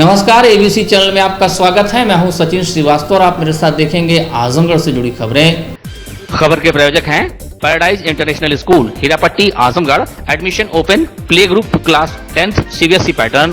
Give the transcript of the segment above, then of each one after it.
नमस्कार, ABC channel में आपका स्वागत है। मैं हूं सचिन श्रीवास्तव और आप मेरे साथ देखेंगे आजमगढ़ से जुड़ी खबरें। खबर के प्रायोजक हैं Paradise International School, Hirapatti, Azamgarh. Admission open, play group class 10th CBSE pattern.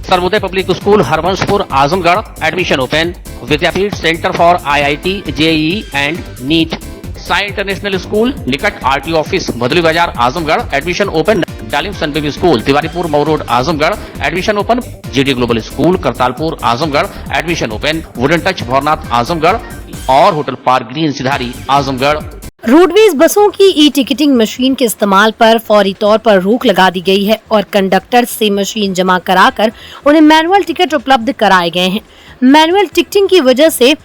Sarvodaya public school, Harvanshpur, Azamgarh. Admission open. Vidyapeeth centre for IIT, JEE and NEET. Sai international school, निकट RTO office, Madhuli Bazar, Azamgarh. Admission open. Dalim sun baby school, Tiwaripur, Mau road, Azamgarh. Admission open. GD global school, Kartalpur, Azamgarh. Admission open. Wooden touch, Bhaurnath, Azamgarh और hotel park green, Sidhari, Azamgarh. Roadways बसों की e ticketing machine के इस्तेमाल पर फौरी तौर पर रोक लगा दी गई है और कंडक्टर से मशीन जमा कराकर उन्हें मैनुअल टिकट उपलब्ध कराए गए हैं। मैनुअल टिकटिंग की वजह से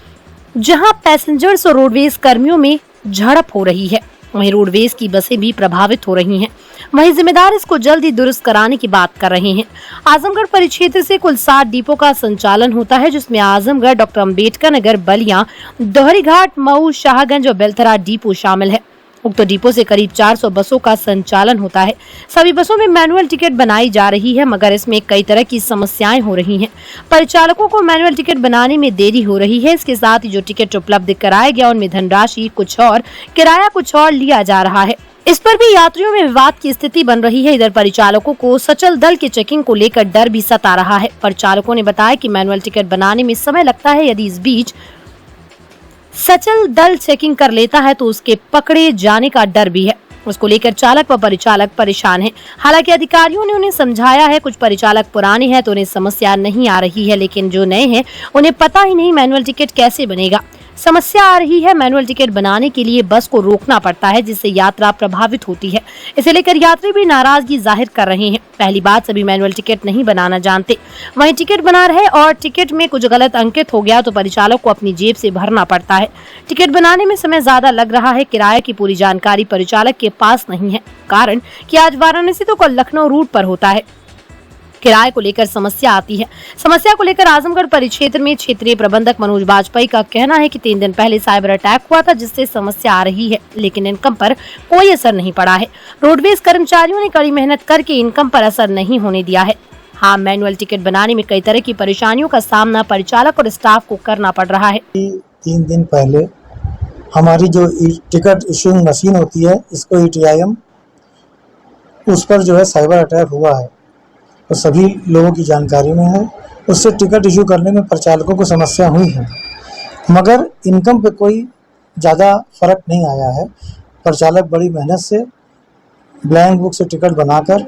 जहां पैसेंजर्स और रोडवेज कर्मियों में झड़प हो रही है, वहीं रोडवेज की बसें भी प्रभावित हो रही हैं। वहीं जिम्मेदार इसको जल्द ही दुरुस्त कराने की बात कर रहे हैं। आजमगढ़ परिक्षेत्र से कुल 7 डिपो का संचालन होता है, जिसमें आजमगढ़, डॉक्टर अम्बेडकर नगर, बलिया, दोहरी घाट, मऊ, शाहगंज और बेलथरा डिपो शामिल है। उक्त डिपो से करीब 400 बसों का संचालन होता है। सभी बसों में मैनुअल टिकट बनाई जा रही है, मगर इसमें कई तरह की समस्याएं हो रही हैं। परिचालकों को मैनुअल टिकट बनाने में देरी हो रही है। इसके साथ ही जो टिकट उपलब्ध कराया गया उनमें धनराशि कुछ और, किराया कुछ और लिया जा रहा है। इस पर भी यात्रियों में विवाद की स्थिति बन रही है। इधर परिचालकों को सचल दल के चेकिंग को लेकर डर भी सता रहा है। परिचालकों ने बताया कि मैनुअल टिकट बनाने में समय लगता है, यदि इस बीच सचल दल चेकिंग कर लेता है तो उसके पकड़े जाने का डर भी है। उसको लेकर चालक व परिचालक परेशान हैं। हालांकि अधिकारियों ने उन्हें समझाया है। कुछ परिचालक पुराने हैं तो उन्हें समस्या नहीं आ रही है, लेकिन जो नए हैं उन्हें पता ही नहीं मैनुअल टिकट कैसे बनेगा। समस्या आ रही है। मैनुअल टिकट बनाने के लिए बस को रोकना पड़ता है, जिससे यात्रा प्रभावित होती है। इसे लेकर यात्री भी नाराजगी जाहिर कर रहे हैं। पहली बात, सभी मैनुअल टिकट नहीं बनाना जानते, वहीं टिकट बना रहे और टिकट में कुछ गलत अंकित हो गया तो परिचालक को अपनी जेब से भरना पड़ता है। टिकट बनाने में समय ज्यादा लग रहा है। किराए की पूरी जानकारी परिचालक के पास नहीं है, कारण कि आज वाराणसी तो कल लखनऊ रूट पर होता है। किराए को लेकर समस्या आती है। समस्या को लेकर आजमगढ़ परिक्षेत्र में क्षेत्रीय प्रबंधक मनोज वाजपेयी का कहना है कि 3 दिन पहले साइबर अटैक हुआ था, जिससे समस्या आ रही है, लेकिन इनकम पर कोई असर नहीं पड़ा है। रोडवेज कर्मचारियों ने कड़ी मेहनत करके इनकम पर असर नहीं होने दिया है। हाँ, मैनुअल टिकट बनाने में कई तरह की परेशानियों का सामना परिचालक और स्टाफ को करना पड़ रहा है। 3 दिन पहले हमारी जो टिकट इशूइंग मशीन होती है, इसको ETIM, उस पर जो है साइबर अटैक हुआ है और सभी लोगों की जानकारी में है। उससे टिकट इशू करने में परिचालकों को समस्या हुई है, मगर इनकम पे कोई ज़्यादा फर्क नहीं आया है। परिचालक बड़ी मेहनत से ब्लैंक बुक से टिकट बनाकर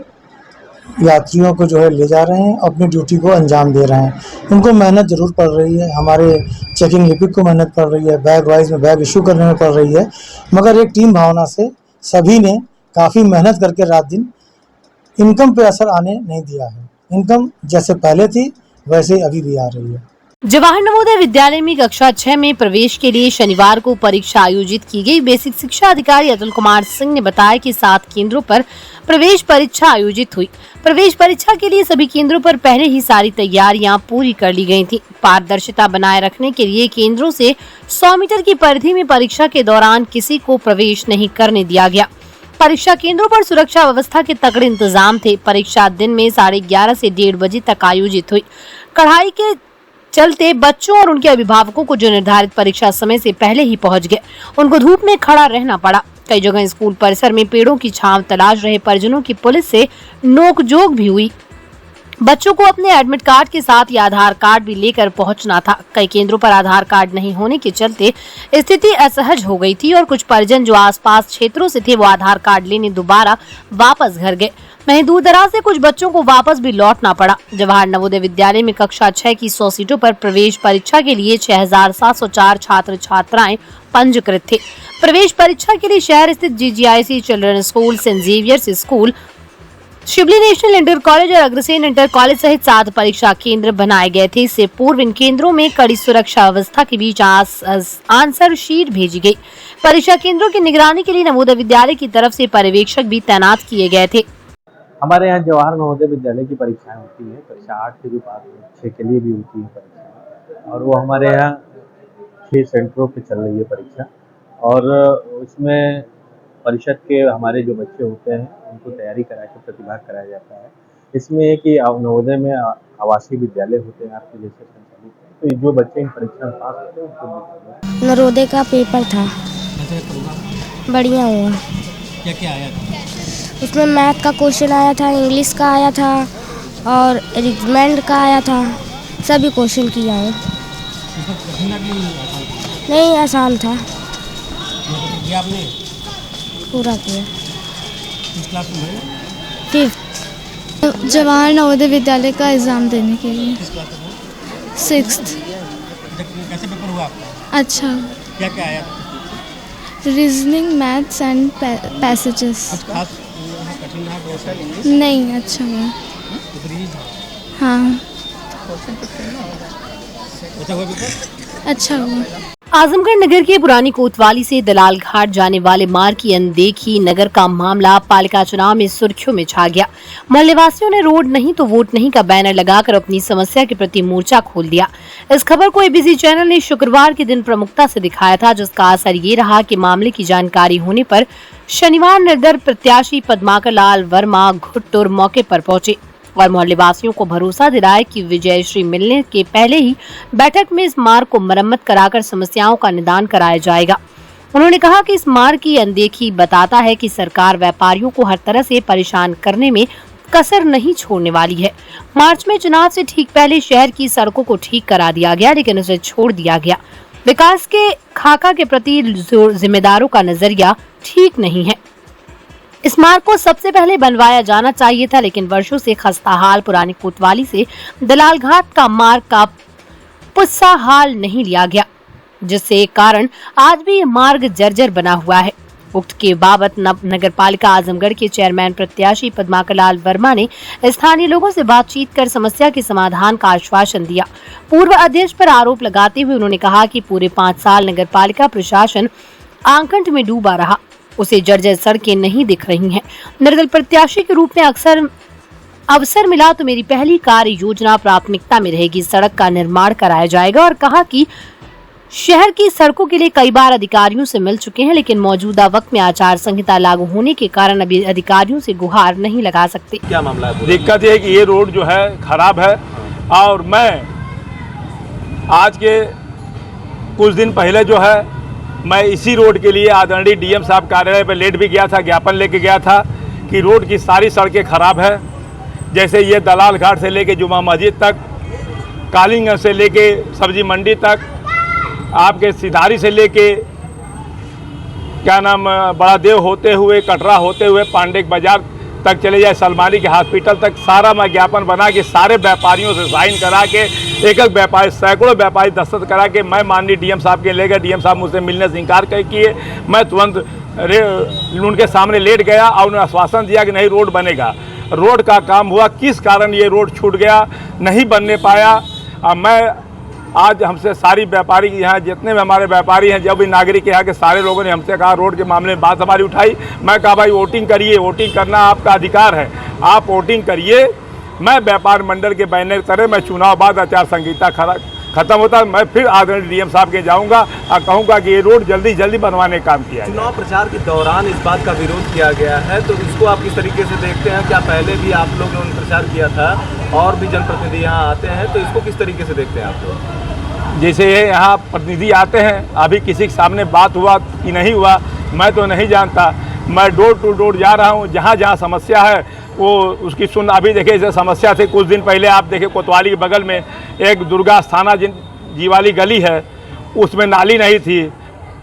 यात्रियों को जो है ले जा रहे हैं, अपनी ड्यूटी को अंजाम दे रहे हैं। उनको मेहनत ज़रूर पड़ रही है, हमारे चेकिंग लिपिक को मेहनत पड़ रही है, बैग वाइज में बैग इशू करने में पड़ रही है, मगर एक टीम भावना से सभी ने काफ़ी मेहनत करके रात दिन इनकम पे असर आने नहीं दिया है। इनकम जैसे पहले थी वैसे अभी भी आ रही है। जवाहर नवोदय विद्यालय में कक्षा 6 में प्रवेश के लिए शनिवार को परीक्षा आयोजित की गई। बेसिक शिक्षा अधिकारी अतुल कुमार सिंह ने बताया कि 7 केंद्रों पर प्रवेश परीक्षा आयोजित हुई। प्रवेश परीक्षा के लिए सभी केंद्रों पर पहले ही सारी तैयारियां पूरी कर ली गई थी। पारदर्शिता बनाए रखने के लिए केंद्रों से 100 मीटर की परिधि में परीक्षा के दौरान किसी को प्रवेश नहीं करने दिया गया। परीक्षा केंद्रों पर सुरक्षा व्यवस्था के तगड़े इंतजाम थे। परीक्षा दिन में 11:30 से 1:30 बजे तक आयोजित हुई। कड़ाई के चलते बच्चों और उनके अभिभावकों को जो निर्धारित परीक्षा समय से पहले ही पहुंच गए, उनको धूप में खड़ा रहना पड़ा। कई जगह स्कूल परिसर में पेड़ों की छांव तलाश रहे परिजनों की पुलिस से नोकझोंक भी हुई। बच्चों को अपने एडमिट कार्ड के साथ या आधार कार्ड भी लेकर पहुंचना था। कई केंद्रों पर आधार कार्ड नहीं होने के चलते स्थिति असहज हो गई थी और कुछ परिजन जो आसपास क्षेत्रों से थे वो आधार कार्ड लेने दोबारा वापस घर गए। वहीं दूर दराज से कुछ बच्चों को वापस भी लौटना पड़ा। जवाहर नवोदय विद्यालय में कक्षा 6 की 100 सीटों पर प्रवेश परीक्षा के लिए 6704 छात्र छात्राएं पंजीकृत थे। प्रवेश परीक्षा के लिए शहर स्थित GGIC children school, Saint Xavier's school, Shivli national inter college और अग्रसेन इंटर कॉलेज सहित 7 परीक्षा केंद्र बनाए गए थे। इससे पूर्व इन केंद्रों में कड़ी सुरक्षा व्यवस्था के बीच आंसर शीट भेजी गई। परीक्षा केंद्रों की निगरानी के लिए नवोदय विद्यालय की तरफ से पर्यवेक्षक भी तैनात किए गए थे। हमारे यहाँ जवाहर नवोदय विद्यालय की परीक्षाएं होती हैं। कक्षा 8 से जो पास 6 के लिए भी होती है परीक्षा, और वो हमारे यहाँ 6 सेंटरों पे चल रही है परीक्षा। और उसमें परिषद के हमारे जो बच्चे होते हैं उनको तैयारी करा के प्रतिभाग कराया जाता है। इसमें है कि नवोदय में आवासीय विद्यालय होते हैं आपके जैसे संचालित हैं, तो जो बच्चे इन परीक्षा में पास होते हैं उनको विद्यालय। नवोदय का पेपर था, बढ़िया हुआ। क्या क्या आया था? उसमें मैथ का क्वेश्चन आया था, इंग्लिश का आया था और अरेंजमेंट का आया था, सभी क्वेश्चन किया है। नहीं, आसान था, आपने पूरा किया। किस क्लास में है? 5th। जवाहर नवोदय विद्यालय का एग्ज़ाम देने के लिए। किस क्लास में? 6th। कैसे पेपर हुआ आपका? अच्छा, क्या क्या आया था? Reasoning, maths and passages. कुछ खास कठिन है तो ऐसा नहीं, अच्छा हुआ। हाँ, अच्छा हुआ पेपर? अच्छा हुआ। आजमगढ़ नगर के पुरानी कोतवाली से दलाल घाट जाने वाले मार्ग की अनदेखी नगर का मामला पालिका चुनाव में सुर्खियों में छा गया। मोहल्लेवासियों ने रोड नहीं तो वोट नहीं का बैनर लगाकर अपनी समस्या के प्रति मोर्चा खोल दिया। इस खबर को एबीसी चैनल ने शुक्रवार के दिन प्रमुखता से दिखाया था, जिसका असर ये रहा कि मामले की जानकारी होने पर शनिवार निर्दल प्रत्याशी पद्माकर लाल वर्मा घुट्टुर मौके पर पहुंचे और मोहल्लेवासियों को भरोसा दिलाया कि विजयश्री मिलने के पहले ही बैठक में इस मार्ग को मरम्मत कराकर समस्याओं का निदान कराया जाएगा। उन्होंने कहा कि इस मार्ग की अनदेखी बताता है कि सरकार व्यापारियों को हर तरह से परेशान करने में कसर नहीं छोड़ने वाली है। मार्च में चुनाव से ठीक पहले शहर की सड़कों को ठीक करा दिया गया, लेकिन उसे छोड़ दिया गया। विकास के खाका के प्रति जिम्मेदारों का नजरिया ठीक नहीं है। इस मार्ग को सबसे पहले बनवाया जाना चाहिए था, लेकिन वर्षों से खस्ता हाल पुरानी कोतवाली से दलाल घाट का मार्ग का पुस्सा हाल नहीं लिया गया, जिससे कारण आज भी ये मार्ग जर्जर बना हुआ है। उक्त के बाबत नगर पालिका आजमगढ़ के चेयरमैन प्रत्याशी पद्माकर लाल वर्मा ने स्थानीय लोगों से बातचीत कर समस्या के समाधान का आश्वासन दिया। पूर्व अध्यक्ष पर आरोप लगाते हुए उन्होंने कहा कि पूरे 5 साल नगर पालिका प्रशासन आंकंठ में डूबा रहा, उसे जर्जर सड़कें नहीं दिख रही हैं। निर्दल प्रत्याशी के रूप में अवसर मिला तो मेरी पहली कार्य योजना प्राथमिकता में रहेगी, सड़क का निर्माण कराया जाएगा और कहा कि शहर की सड़कों के लिए कई बार अधिकारियों से मिल चुके हैं, लेकिन मौजूदा वक्त में आचार संहिता लागू होने के कारण अभी अधिकारियों से गुहार नहीं लगा सकते। क्या मामला है? दिक्कत ये है कि ये रोड जो है खराब है और मैं आज के कुछ दिन पहले जो है मैं इसी रोड के लिए आदरणीय डीएम साहब कार्यालय पर लेट भी गया था, ज्ञापन लेके गया था कि रोड की सारी सड़कें खराब है। जैसे ये दलाल घाट से लेके जुमा मस्जिद तक, कालीगंज से लेके सब्जी मंडी तक, आपके सिधारी से लेके क्या नाम बड़ा देव होते हुए कटरा होते हुए पांडे बाजार तक चले जाए, सलमानी के हॉस्पिटल तक, सारा मैं ज्ञापन बना के सारे व्यापारियों से साइन करा के एक व्यापारी सैकड़ों व्यापारी दस्तखत करा के मैं माननीय डीएम साहब के ले गया। डीएम साहब मुझसे मिलने से इनकार किए। मैं तुरंत उनके सामने लेट गया और उन्होंने आश्वासन दिया कि नहीं रोड बनेगा। रोड का काम हुआ, किस कारण ये रोड छूट गया, नहीं बनने पाया। अब मैं आज हमसे सारी व्यापारी यहाँ जितने भी हमारे व्यापारी हैं, जब भी नागरिक यहाँ के सारे लोगों ने हमसे कहा रोड के मामले में बात हमारी उठाई। मैं कहा भाई वोटिंग करिए, वोटिंग करना आपका अधिकार है, आप वोटिंग करिए। मैं व्यापार मंडल के बैनर करे, मैं चुनाव बाद आचार संहिता खत्म होता मैं फिर आदरणीय डीएम साहब के जाऊंगा और कहूँगा कि ये रोड जल्दी बनवाने का काम किया। चुनाव प्रचार के दौरान इस बात का विरोध किया गया है, तो इसको आप किस तरीके से देखते हैं? क्या पहले भी आप लोगों ने प्रचार किया था और भी जनप्रतिनिधि यहाँ आते हैं, तो इसको किस तरीके से देखते हैं आप लोग? जैसे ये यहाँ प्रतिनिधि आते हैं, अभी किसी के सामने बात हुआ कि नहीं हुआ मैं तो नहीं जानता। मैं डोर टू डोर जा रहा हूँ, जहाँ जहाँ समस्या है वो उसकी सुन। अभी देखिए जैसे समस्या थी कुछ दिन पहले, आप देखिए कोतवाली के बगल में एक दुर्गा स्थाना जीवाली गली है, उसमें नाली नहीं थी,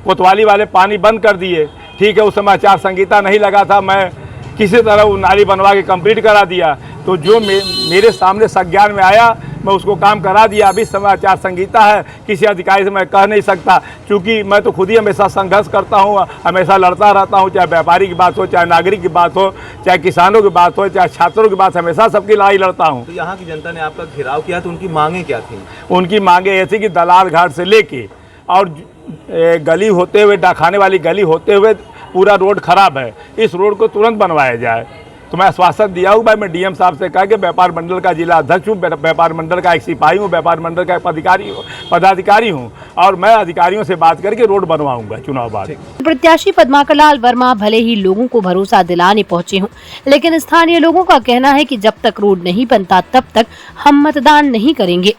कोतवाली वाले पानी बंद कर दिए। ठीक है, उस समय आचार संहिता नहीं लगा था, मैं किसी तरह वो नाली बनवा के कंप्लीट करा दिया। तो जो मेरे सामने संज्ञान में आया मैं उसको काम करा दिया। अभी समय आचार संहिता है, किसी अधिकारी से मैं कह नहीं सकता, क्योंकि मैं तो खुद ही हमेशा संघर्ष करता हूँ, हमेशा लड़ता रहता हूँ। चाहे व्यापारी की बात हो, चाहे नागरिक की बात हो, चाहे किसानों की बात हो, चाहे छात्रों की बात, हमेशा सबकी लड़ाई लड़ता हूँ। तो यहाँ की जनता ने आपका घेराव किया, तो उनकी मांगें क्या थी? उनकी मांगें ऐसी कि दलाल घाट से लेके और गली होते हुए, डाकखाने वाली गली होते हुए पूरा रोड खराब है, इस रोड को तुरंत बनवाया जाए। तो मैं आश्वासन दिया हूँ भाई, मैं डीएम साहब से कहा कि व्यापार मंडल का जिला अध्यक्ष हूँ, व्यापार मंडल का एक सिपाही हूँ, व्यापार मंडल का पदाधिकारी हूँ और मैं अधिकारियों से बात करके रोड बनवाऊंगा चुनाव बाद। प्रत्याशी पद्माकर लाल वर्मा भले ही लोगों को भरोसा दिलाने पहुंचे हों, लेकिन स्थानीय लोगों का कहना है कि जब तक रोड नहीं बनता तब तक हम मतदान नहीं करेंगे।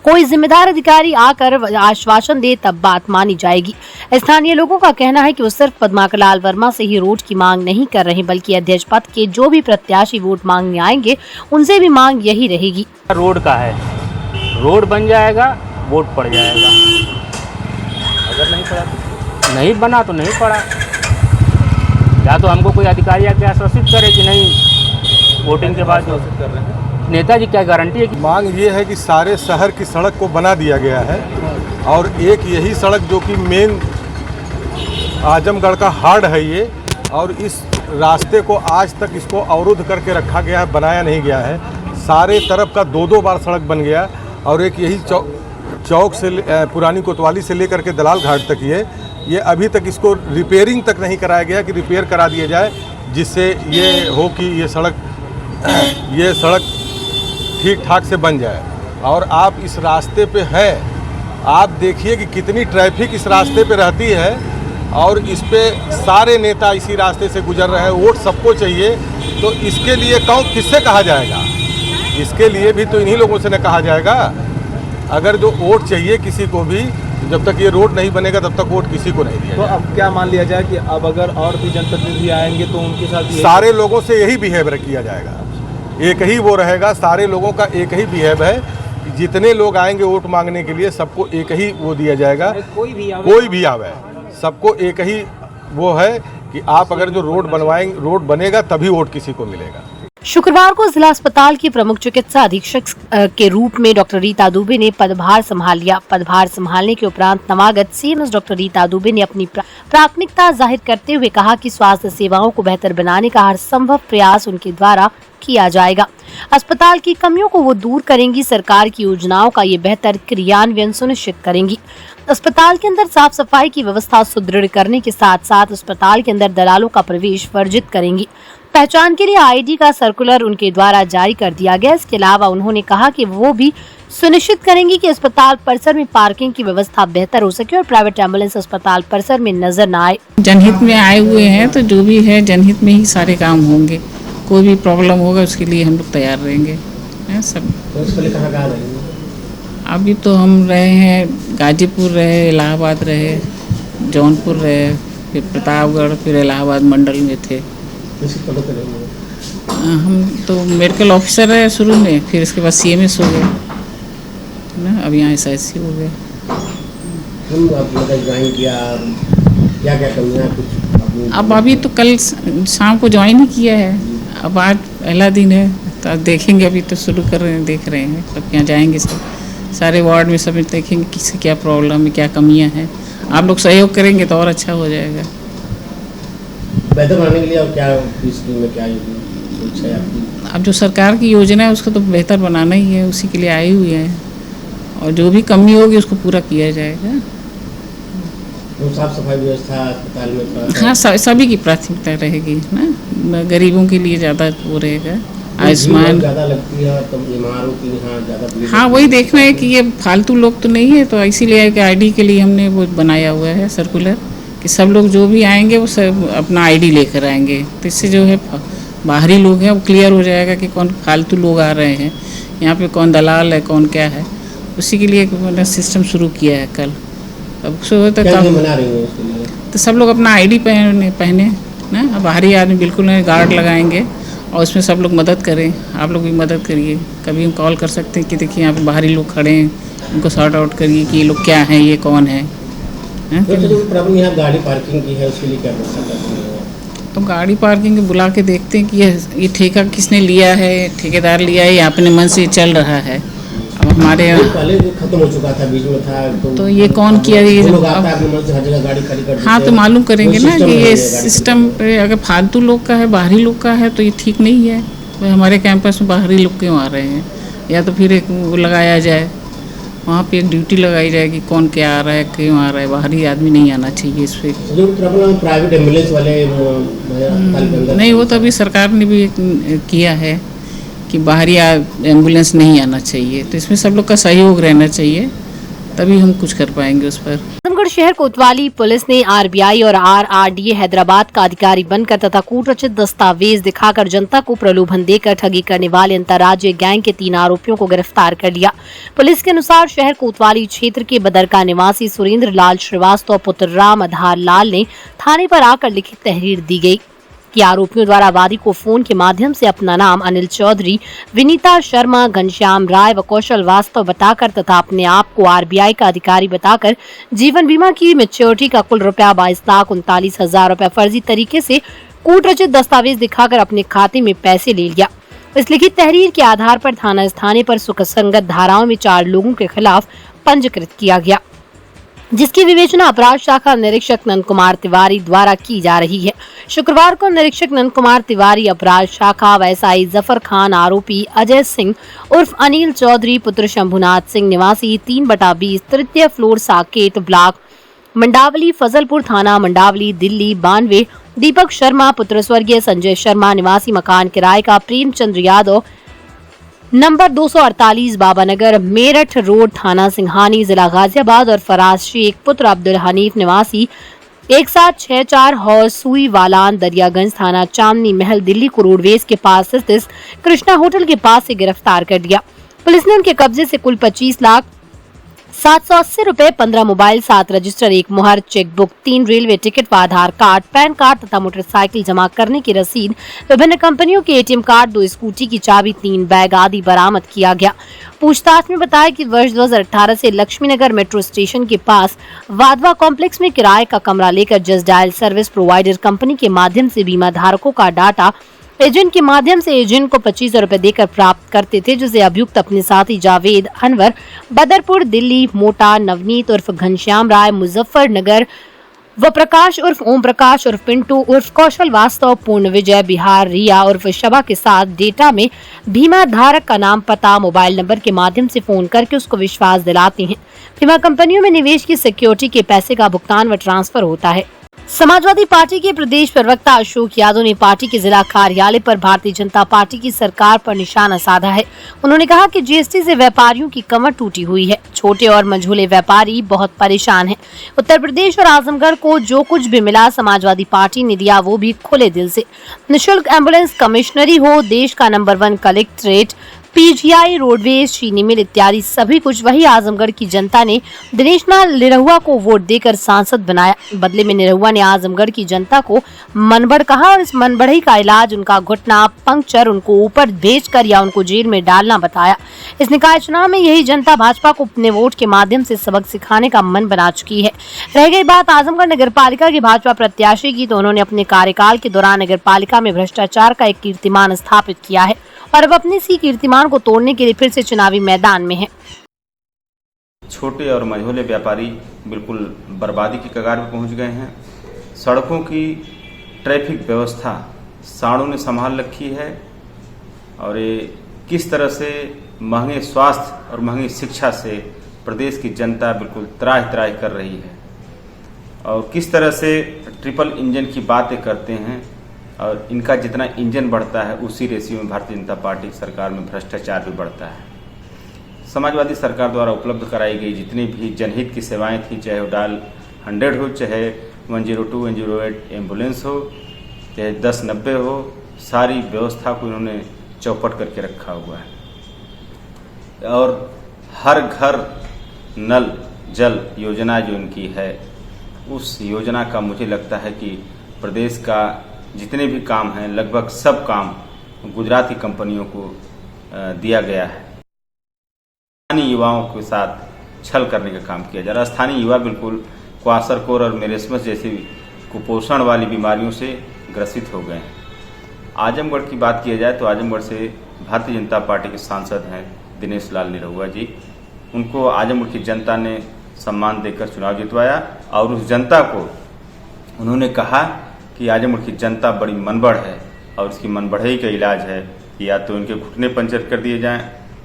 कोई जिम्मेदार अधिकारी आकर आश्वासन दे तब बात मानी जाएगी। स्थानीय लोगों का कहना है कि वो सिर्फ पद्माकर लाल वर्मा से ही वोट की मांग नहीं कर रहे, बल्कि अध्यक्ष पद के जो भी प्रत्याशी वोट मांगने आएंगे उनसे भी मांग यही रहेगी। रोड का है, रोड बन जाएगा, वोट पड़ जाएगा। अगर नहीं पड़ा तो नहीं बना तो नहीं पड़ा, या तो हमको कोई अधिकारी आके आश्वासित करे कि नहीं वोटिंग के बाद घोषित कर रहे हैं। नेताजी क्या गारंटी है कि मांग ये है कि सारे शहर की सड़क को बना दिया गया है और एक यही सड़क जो कि मेन आजमगढ़ का हार्ड है ये, और इस रास्ते को आज तक इसको अवरुद्ध करके रखा गया है, बनाया नहीं गया है। सारे तरफ का दो बार सड़क बन गया और एक यही चौक से पुरानी कोतवाली से लेकर के दलाल घाट तक ये अभी तक इसको रिपेयरिंग तक नहीं कराया गया कि रिपेयर करा दिया जाए, जिससे ये हो कि ये सड़क ठीक ठाक से बन जाए। और आप इस रास्ते पे हैं, आप देखिए कि कितनी ट्रैफिक इस रास्ते पे रहती है और इस पे सारे नेता इसी रास्ते से गुजर रहे हैं। वोट सबको चाहिए, तो इसके लिए किससे कहा जाएगा? इसके लिए भी तो इन्हीं लोगों से न कहा जाएगा। अगर जो वोट चाहिए किसी को भी, जब तक ये रोड नहीं बनेगा तब तक वोट किसी को नहीं दिया तो अब क्या मान लिया जाए कि अब अगर और भी जनप्रतिनिधि आएंगे तो उनके साथ सारे लोगों से यही बिहेवियर किया जाएगा, एक ही वो रहेगा। सारे लोगों का एक ही बिहेव है कि जितने लोग आएंगे वोट मांगने के लिए सबको एक ही वो दिया जाएगा। कोई भी आवे सबको एक ही वो है कि आप अगर जो रोड बनवाएंगे, रोड बनेगा तभी वोट किसी को मिलेगा। शुक्रवार को जिला अस्पताल की प्रमुख चिकित्सा अधीक्षक के रूप में डॉक्टर रीता दुबे ने पदभार संभाल लिया। पदभार संभालने के उपरांत नवागत सीएमएस डॉक्टर रीता दुबे ने अपनी प्राथमिकता जाहिर करते हुए कहा कि स्वास्थ्य सेवाओं को बेहतर बनाने का हर संभव प्रयास उनके द्वारा किया जाएगा। अस्पताल की कमियों को वो दूर करेंगी, सरकार की योजनाओं का ये बेहतर क्रियान्वयन सुनिश्चित करेंगी। अस्पताल के अंदर साफ सफाई की व्यवस्था सुदृढ़ करने के साथ साथ अस्पताल के अंदर दलालों का प्रवेश वर्जित करेंगी। पहचान के लिए आईडी का सर्कुलर उनके द्वारा जारी कर दिया गया। इसके अलावा उन्होंने कहा कि वो भी सुनिश्चित करेंगी कि अस्पताल परिसर में पार्किंग की व्यवस्था बेहतर हो सके और प्राइवेट एम्बुलेंस अस्पताल परिसर में नजर न आए। जनहित में आए हुए हैं तो जो भी है जनहित में ही सारे काम होंगे। कोई भी प्रॉब्लम होगा उसके लिए हम लोग तैयार रहेंगे, है सब। तो उसके लिए कहाँ रहेंगे? अभी तो हम रहे हैं गाजीपुर रहे, इलाहाबाद रहे, जौनपुर रहे, फिर प्रतापगढ़, फिर इलाहाबाद मंडल में थे। हम तो मेडिकल ऑफिसर रहे शुरू में, फिर इसके बाद सीएमएस हो गए ना, अब यहाँ एसआईसी हो गए। अब अभी तो कल शाम को ज्वाइन ही किया है, अब आज पहला दिन है तो अब देखेंगे। अभी तो शुरू कर रहे हैं, देख रहे हैं, अब यहाँ जाएंगे सब सारे वार्ड में, सब देखेंगे किससे क्या प्रॉब्लम है, क्या कमियाँ हैं। आप लोग सहयोग करेंगे तो और अच्छा हो जाएगा। बेहतर बनाने के लिए और क्या स्कीम में क्या इच्छा है आपकी? अब जो सरकार की योजना है उसको तो बेहतर बनाना ही है, उसी के लिए आई हुई है और जो भी कमी होगी उसको पूरा किया जाएगा। तो साफ सफाई व्यवस्था अस्पताल में हाँ, सभी की प्राथमिकता रहेगी ना, गरीबों के लिए ज़्यादा वो रहेगा। आयुष्मान ज़्यादा लगती है तो बीमारों की ज़्यादा। हाँ, वही देखना है कि ये फालतू लोग तो नहीं है, तो इसीलिए आईडी के लिए हमने वो बनाया हुआ है सर्कुलर कि सब लोग जो भी आएंगे वो सब अपना आईडी लेकर आएंगे, तो इससे जो है बाहरी लोग हैं वो क्लियर हो जाएगा कि कौन फालतू लोग आ रहे हैं, यहाँ पे कौन दलाल है, कौन क्या है। उसी के लिए मैंने सिस्टम शुरू किया है कल। अब सुबह तक बना रही है उसके लिए तो सब लोग अपना आईडी पहने ना, बाहरी आदमी बिल्कुल नहीं, गार्ड लगाएंगे और उसमें सब लोग मदद करें। आप लोग भी मदद करिए, कभी हम कॉल कर सकते हैं कि देखिए यहाँ पे बाहरी लोग खड़े हैं, उनको सॉर्ट आउट करिए कि ये लोग क्या हैं, ये कौन है। तो जो प्रॉब्लम यहाँ गाड़ी पार्किंग की है उसके लिए क्या व्यवस्था करते हैं? तो गाड़ी पार्किंग बुला के देखते हैं कि ये ठेका किसने लिया है, ठेकेदार लिया है या अपने मन से चल रहा है। अब हमारे पहले खत्म हो चुका था, बीच में था तो ये कौन किया ये लोग आता है अपने मन से हर जगह गाड़ी खड़ी कर देते हैं। हाँ, तो मालूम करेंगे ना कि ये सिस्टम पे अगर फालतू लोग का है, बाहरी लोग का है तो ये ठीक नहीं है। तो हमारे कैंपस में बाहरी लोग क्यों आ रहे हैं, या तो फिर एक वो लगाया जाए वहाँ पे एक ड्यूटी लगाई जाएगी, कौन क्या आ रहा है, क्यों आ रहा है, बाहरी आदमी नहीं आना चाहिए इस पे। जो प्राइवेट एम्बुलेंस वाले नहीं, वो तो अभी सरकार ने भी किया है कि बाहरी एम्बुलेंस नहीं आना चाहिए, तो इसमें सब लोग का सहयोग रहना चाहिए, तभी हम कुछ कर पाएंगे उस पर। आजमगढ़ शहर कोतवाली पुलिस ने आरबीआई और आरआरडीए हैदराबाद का अधिकारी बनकर तथा कूटरचित दस्तावेज दिखाकर जनता को प्रलोभन देकर ठगी करने वाले अंतर्राज्यीय गैंग के 3 आरोपियों को गिरफ्तार कर लिया। पुलिस के अनुसार शहर कोतवाली क्षेत्र के बदरका निवासी सुरेंद्र लाल श्रीवास्तव पुत्र राम आधार लाल ने थाने पर आकर लिखित तहरीर दी गई कि आरोपियों द्वारा वादी को फोन के माध्यम से अपना नाम अनिल चौधरी, विनीता शर्मा, घनश्याम राय व कौशल वास्तव बताकर तथा अपने आप को आरबीआई का अधिकारी बताकर जीवन बीमा की मैच्योरिटी का कुल रुपया 22,39,000 रुपया फर्जी तरीके से कूटरचित दस्तावेज दिखाकर अपने खाते में पैसे ले लिया। इस लिखित तहरीर के आधार पर थाना स्थाने पर सुसंगत धाराओं में 4 लोगों के खिलाफ पंजीकृत किया गया, जिसकी विवेचना अपराध शाखा निरीक्षक नंद कुमार तिवारी द्वारा की जा रही है। शुक्रवार को निरीक्षक नंद कुमार तिवारी अपराध शाखा वैसाई जफर खान आरोपी अजय सिंह उर्फ अनिल चौधरी पुत्र शंभुनाथ सिंह निवासी 3/20 तृतीय फ्लोर साकेत ब्लॉक मंडावली फजलपुर थाना मंडावली दिल्ली 92, दीपक शर्मा पुत्र स्वर्गीय संजय शर्मा निवासी मकान किराए का प्रेमचंद्र यादव नंबर 248 बाबानगर मेरठ रोड थाना सिंघानी जिला गाजियाबाद और फराज शेख पुत्र अब्दुल हनीफ निवासी 1764 हौस सुई वालान दरियागंज थाना चांदनी महल दिल्ली को रोडवेज के पास स्थित कृष्णा होटल के पास से गिरफ्तार कर लिया। पुलिस ने उनके कब्जे से कुल 25,780 रुपए, 15 मोबाइल, 7 रजिस्टर, 1 मुहर, चेकबुक, 3 रेलवे टिकट व आधार कार्ड, पैन कार्ड तथा मोटरसाइकिल जमा करने की रसीद, विभिन्न कंपनियों के एटीएम कार्ड, 2 स्कूटी की चाबी, 3 बैग आदि बरामद किया गया। पूछताछ में बताया कि वर्ष 2018 से लक्ष्मीनगर मेट्रो स्टेशन के पास वाधवा कॉम्प्लेक्स में किराए का कमरा लेकर just dial service provider company के माध्यम से बीमा धारकों का डाटा एजेंट के माध्यम से एजेंट को 2500 रुपए देकर प्राप्त करते थे, जिसे अभियुक्त अपने साथी जावेद अनवर बदरपुर दिल्ली, मोटा नवनीत उर्फ घनश्याम राय मुजफ्फरनगर व प्रकाश उर्फ ओम प्रकाश उर्फ पिंटू उर्फ कौशल वास्तव पूर्ण विजय बिहार रिया उर्फ शबा के साथ डेटा में बीमा धारक का नाम, पता, मोबाइल नंबर के माध्यम से फोन करके उसको विश्वास दिलाते हैं। बीमा कंपनियों में निवेश की सिक्योरिटी के पैसे का भुगतान व ट्रांसफर होता है। समाजवादी पार्टी के प्रदेश प्रवक्ता अशोक यादव ने पार्टी के जिला कार्यालय पर भारतीय जनता पार्टी की सरकार पर निशाना साधा है। उन्होंने कहा कि जीएसटी से व्यापारियों की कमर टूटी हुई है, छोटे और मझोले व्यापारी बहुत परेशान हैं। उत्तर प्रदेश और आजमगढ़ को जो कुछ भी मिला समाजवादी पार्टी ने दिया, वो भी खुले दिल से। निःशुल्क एम्बुलेंस कमिश्नरी हो, देश का नंबर 1 कलेक्ट्रेट, पीजीआई, रोडवेज, चीनी मिल इत्यादि सभी कुछ वही आजमगढ़ की जनता ने दिनेश लाल निरहुआ को वोट देकर सांसद बनाया। बदले में निरहुआ ने आजमगढ़ की जनता को मनबड़ कहा और इस मनबड़ई का इलाज उनका घुटना पंक्चर उनको ऊपर भेजकर या उनको जेल में डालना बताया। इस निकाय चुनाव में यही जनता भाजपा को अपने वोट के माध्यम से सबक सिखाने का मन बना चुकी है। रह गई बात आजमगढ़ नगर पालिका की भाजपा प्रत्याशी की, तो उन्होंने अपने कार्यकाल के दौरान नगर पालिका में भ्रष्टाचार का एक कीर्तिमान स्थापित किया है और अब अपने इसी कीर्तिमान को तोड़ने के लिए फिर से चुनावी मैदान में है। छोटे और मझोले व्यापारी बिल्कुल बर्बादी की कगार पर पहुंच गए हैं। सड़कों की ट्रैफिक व्यवस्था साड़ों ने संभाल रखी है और ये किस तरह से महंगे स्वास्थ्य और महंगी शिक्षा से प्रदेश की जनता बिल्कुल त्राहि कर रही है और किस तरह से ट्रिपल इंजन की बातें करते हैं और इनका जितना इंजन बढ़ता है उसी रेशियो में भारतीय जनता पार्टी की सरकार में भ्रष्टाचार भी बढ़ता है। समाजवादी सरकार द्वारा उपलब्ध कराई गई जितनी भी जनहित की सेवाएं थी, चाहे वो डायल 100 हो, चाहे 102 108 एम्बुलेंस हो, चाहे 1090 हो, सारी व्यवस्था को इन्होंने चौपट करके रखा हुआ है और हर घर नल जल योजना जो इनकी है, उस योजना का मुझे लगता है कि प्रदेश का जितने भी काम हैं लगभग सब काम गुजराती कंपनियों को दिया गया है। स्थानीय युवाओं के साथ छल करने का काम किया जा रहा है। स्थानीय युवा बिल्कुल क्वाशरकोर और मेरेस्मस जैसी कुपोषण वाली बीमारियों से ग्रसित हो गए हैं। आजमगढ़ की बात किया जाए तो आजमगढ़ से भारतीय जनता पार्टी के सांसद हैं दिनेश लाल निरहुआ जी। उनको आजमगढ़ की जनता ने सम्मान देकर चुनाव जितवाया और उस जनता को उन्होंने कहा कि आजमगढ़ की जनता बड़ी मनबड़ है और इसकी मनबड़ई का इलाज है कि या तो इनके घुटने पंचर कर दिए जाएं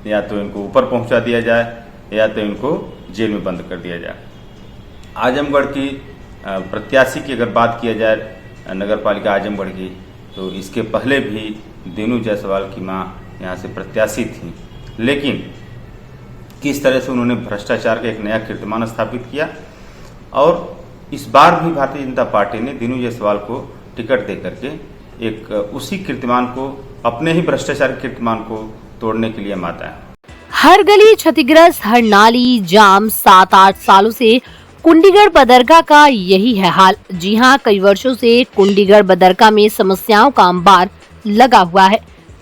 या तो इनको ऊपर पहुंचा दिया जाए या तो इनको जेल में बंद कर दिया जाए। आजमगढ़ की प्रत्याशी की अगर बात किया जाए नगर पालिका आजमगढ़ की, तो इसके पहले भी दीनू जायसवाल की मां यहां से प्रत्याशी थी, लेकिन किस तरह से उन्होंने भ्रष्टाचार का एक नया कीर्तिमान स्थापित किया और इस बार भी भारतीय जनता पार्टी ने दीनू जायसवाल को टिकट दे करके एक उसी कीर्तिमान को, अपने ही भ्रष्टाचार कीर्तिमान को तोड़ने के लिए माता है। हर गली क्षतिग्रस्त, हर नाली जाम। 7-8 सालों से कुंडीगढ़ बदरका का यही है हाल। जी हां, कई वर्षों से कुंडीगढ़ बदरका में समस्याओं का अंबार लगा हुआ है।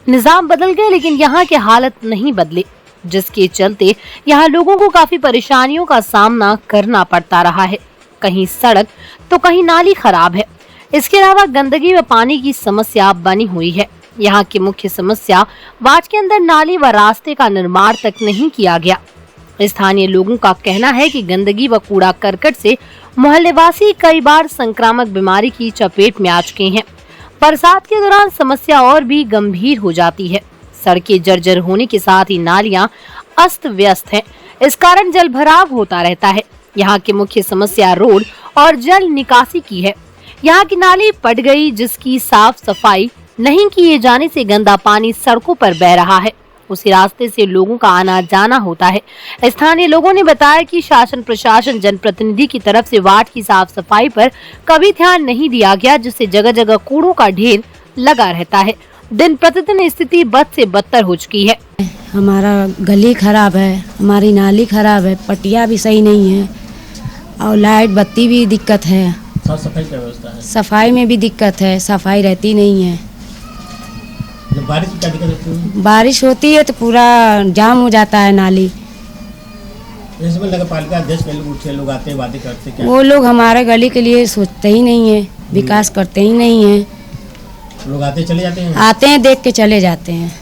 निजाम बदल गए लेकिन यहाँ के हालत नहीं बदले, जिसके चलते यहाँ लोगों को काफी परेशानियों का सामना करना पड़ता रहा है। कहीं सड़क तो कहीं नाली खराब है। इसके अलावा गंदगी व पानी की समस्या बनी हुई है। यहाँ की मुख्य समस्या वार्ड के अंदर नाली व रास्ते का निर्माण तक नहीं किया गया। स्थानीय लोगों का कहना है कि गंदगी व कूड़ा करकट से मोहल्लेवासी कई बार संक्रामक बीमारी की चपेट में आ चुके हैं। बरसात के दौरान समस्या और भी गंभीर हो जाती है। सड़कें जर्जर होने के साथ ही नालियां अस्त व्यस्त हैं। इस कारण जल भराव होता रहता है। यहाँ की मुख्य समस्या रोड और जल निकासी की है। यहाँ की नाली पट गई, जिसकी साफ सफाई नहीं किए जाने से गंदा पानी सड़कों पर बह रहा है। उसी रास्ते से लोगों का आना जाना होता है। स्थानीय लोगों ने बताया कि शासन प्रशासन जनप्रतिनिधि की तरफ से वार्ड की साफ सफाई पर कभी ध्यान नहीं दिया गया, जिससे जगह जगह कूड़ों का ढेर लगा रहता है। दिन प्रतिदिन स्थिति बद से बदतर हो चुकी है। हमारा गली खराब है, हमारी नाली खराब है, पटिया भी सही नहीं है और लाइट बत्ती भी दिक्कत है। साफ सफाई की व्यवस्था है, सफाई में भी दिक्कत है, सफाई रहती नहीं है। जब बारिश की क्या दिक्कत होती है? बारिश होती है तो पूरा जाम हो जाता है नाली। इसमें नगर पालिका अध्यक्ष लोग आते हैं, वादे करते हैं, वो लोग हमारे गली के लिए सोचते ही नहीं है, विकास करते ही नहीं है। लोग आते चले जाते हैं, आते हैं देख के चले जाते हैं,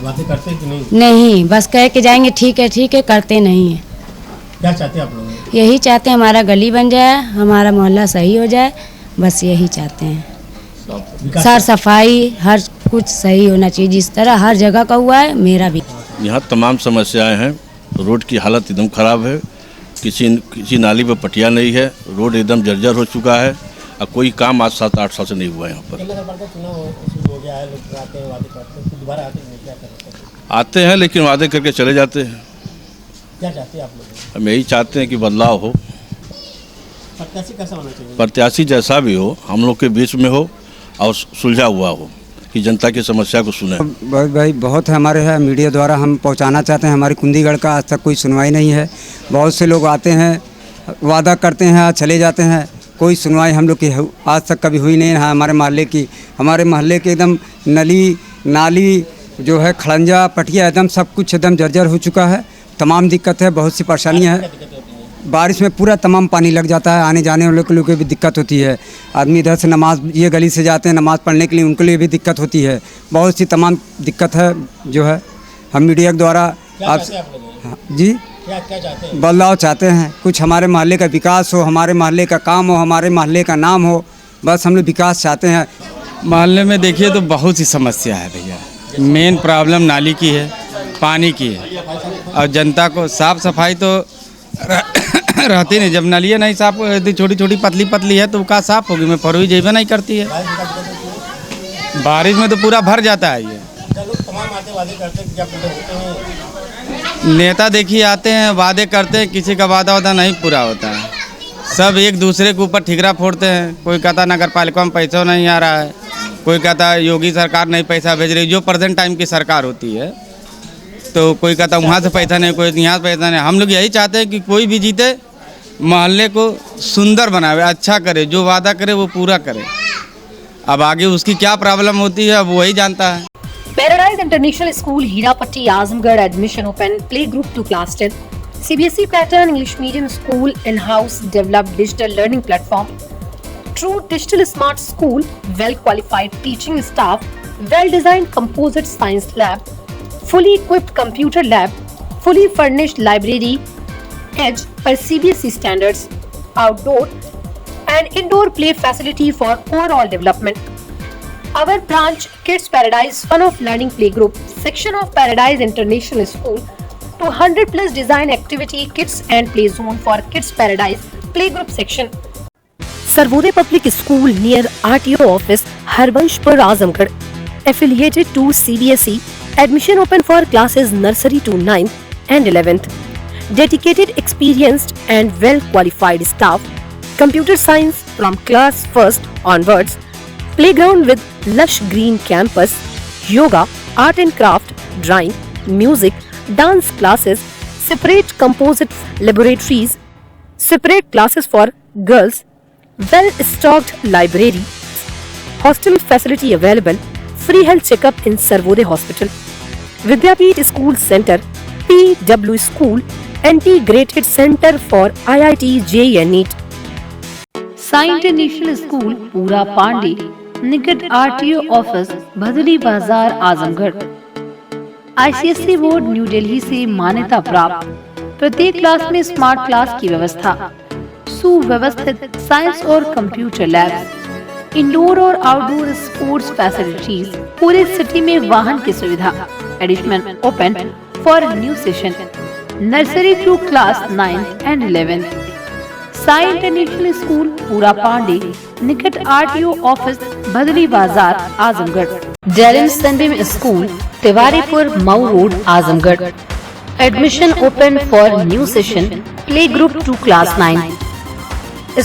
वादे करते हैं कि नहीं? नहीं, बस कह के जाएंगे ठीक है, करते नहीं है। क्या चाहते हैं आप लोग? यही चाहते हैं हमारा गली बन जाए, हमारा मोहल्ला सही हो जाए, बस यही चाहते हैं। साफ सफाई हर कुछ सही होना चाहिए, जिस तरह हर जगह का हुआ है मेरा भी। यहाँ तमाम समस्याएं हैं। रोड की हालत एकदम ख़राब है, किसी नाली पे पटिया नहीं है, रोड एकदम जर्जर हो चुका है और कोई काम आज 7-8 साल से नहीं हुआ यहाँ पर। आते हैं लेकिन वादे करके चले जाते हैं। क्या चाहते हैं आप लोग? हम यही चाहते हैं कि बदलाव हो। प्रत्याशी कैसा होना चाहिए? प्रत्याशी जैसा भी हो, हम लोग के बीच में हो और सुलझा हुआ हो कि जनता की समस्या को सुने। भाई बहुत है हमारे है, मीडिया द्वारा हम पहुंचाना चाहते हैं। हमारी कुंडीगढ़ का आज तक कोई सुनवाई नहीं है। बहुत से लोग आते हैं, वादा करते हैं, चले जाते हैं, कोई सुनवाई हम लोग की आज तक कभी हुई नहीं है। हमारे मोहल्ले के एकदम नाली जो है, खड़ंजा, पटिया, एकदम सब कुछ एकदम जर्जर हो चुका है। तमाम दिक्कत है, बहुत सी परेशानियाँ हैं। बारिश में पूरा तमाम पानी लग जाता है, आने जाने वाले लोगों को भी दिक्कत होती है। आदमी इधर से नमाज ये गली से जाते हैं नमाज़ पढ़ने के लिए, उनके लिए भी दिक्कत होती है। बहुत सी तमाम दिक्कत है जो है। हम मीडिया के द्वारा आप जी क्या चाहते हैं? बदलाव चाहते हैं, कुछ हमारे मोहल्ले का विकास हो, हमारे मोहल्ले का काम हो, हमारे मोहल्ले का नाम हो, बस हम लोग विकास चाहते हैं। मोहल्ले में देखिए तो बहुत सी समस्या है भैया। मेन प्रॉब्लम नाली की है, पानी की है और जनता को साफ सफाई तो रहती नहीं। जब नालियाँ नहीं साफ, छोटी छोटी पतली है तो कहाँ साफ होगी? मैं फरवी जेबे नहीं करती है। बारिश में तो पूरा भर जाता है ये। नेता देखिए आते हैं, वादे करते हैं, किसी का वादा नहीं पूरा होता है। सब एक दूसरे के ऊपर ठिकरा फोड़ते हैं। कोई कहता नगर पालिका में पैसा नहीं आ रहा है, कोई कहता योगी सरकार नहीं पैसा भेज रही, जो प्रेजेंट टाइम की सरकार होती है। तो कोई कहता वहाँ से पैसा नहीं, कोई यहाँ से पैसा नहीं। हम लोग यही चाहते हैं कि कोई भी जीते मोहल्ले को सुंदर बनावे, अच्छा करे, जो वादा करे वो पूरा करे। अब आगे उसकी क्या प्रॉब्लम होती है अब वही जानता है। Paradise International School Hirapatti Azamgarh admission open play group to class 10 CBSE pattern English medium school in-house developed digital learning platform, true digital smart school, well qualified teaching staff, well designed composite science lab, fully equipped computer lab, fully furnished library, edge per CBSE standards, outdoor and indoor play facility for overall development. Our branch Kids Paradise Fun of Learning Playgroup section of Paradise International School to 100+ design activity kits and play zone for Kids Paradise Playgroup section. Sarvodaya Public School near RTO office, Harbanshpur, Azamgarh, affiliated to CBSE. Admission open for classes nursery to 9th and 11th. Dedicated, experienced and well-qualified staff. Computer science from class 1st onwards. Playground with lush green campus. Yoga, art and craft, drawing, music, dance classes. Separate composite laboratories. Separate classes for girls. Well-stocked library. Hostel facility available. Free health checkup in Sarvodaya Hospital. Vidyapeeth School Center, PW School, Integrated Center for IIT JEE and NEET. Sai International School, Pura Pandey, निकट RTO office, Bhadli Bazar, Azamgarh. ICSE board new Delhi से मान्यता प्राप्त। प्रत्येक class में smart class की व्यवस्था, सुव्यवस्थित science और कंप्यूटर लैब्स, इंडोर और आउटडोर स्पोर्ट्स फैसिलिटीज, पूरे सिटी में वाहन की सुविधा। Admission open for new session, nursery to class 9th and 11th. Sai international school, Pura Pande, निकट RTO ऑफिस, भदली बाजार, आजमगढ़। डेलिम संबिम school, Tiwaripur, Mau road, Azamgarh. Admission open for new session, play group to class 9.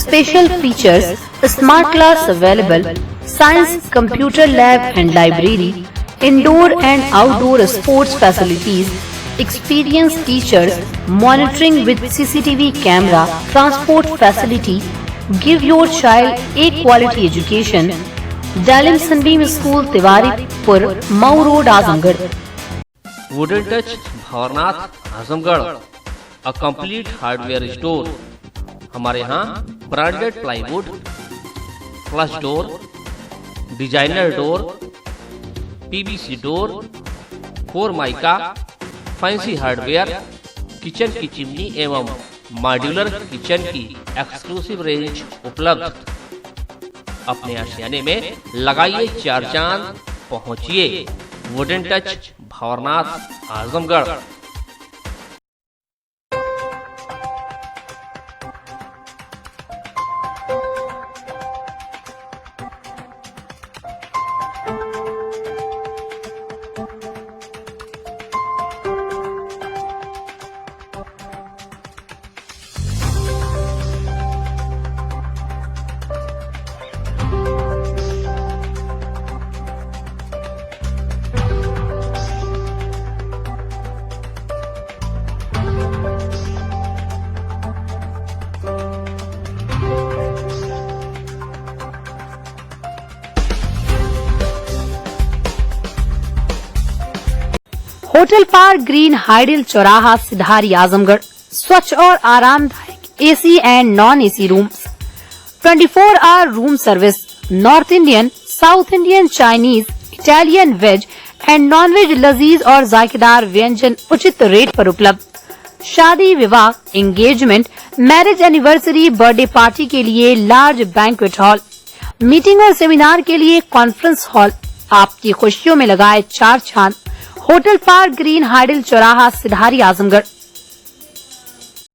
Special features: smart class available, science, computer lab and library, indoor and outdoor sports facilities, experienced teachers, monitoring with CCTV camera, transport facility. Give your child a quality education. Dalim Sunbeam School, Tiwaripur, Mau Road, Azamgarh. Wooden touch Bhawarnath Azamgarh, a complete hardware store. हमारे यहाँ branded plywood, flush door, designer door, PVC door, Formica, fancy hardware, kitchen की chimney एवं modular kitchen की exclusive range उपलब्ध। अपने आशियाने में लगाइए 4 चांद, पहुंचिए wooden touch Bhawarnath Azamgarh. Hotel park green hydel चौराहा, सिधारी, आजमगढ़। स्वच्छ और आरामदायक AC and non AC rooms, 24 hour room service, north Indian, south Indian, Chinese, Italian, veg and non veg लजीज और जायकेदार व्यंजन उचित रेट पर उपलब्ध। शादी, विवाह, engagement, marriage anniversary, birthday party के लिए लार्ज बैंक्वेट हॉल, मीटिंग और सेमिनार के लिए कॉन्फ्रेंस हॉल। आपकी खुशियों में लगाए 4 चांद। होटल पार्क ग्रीन हाइडल चौराहा, सिधारी, आजमगढ़।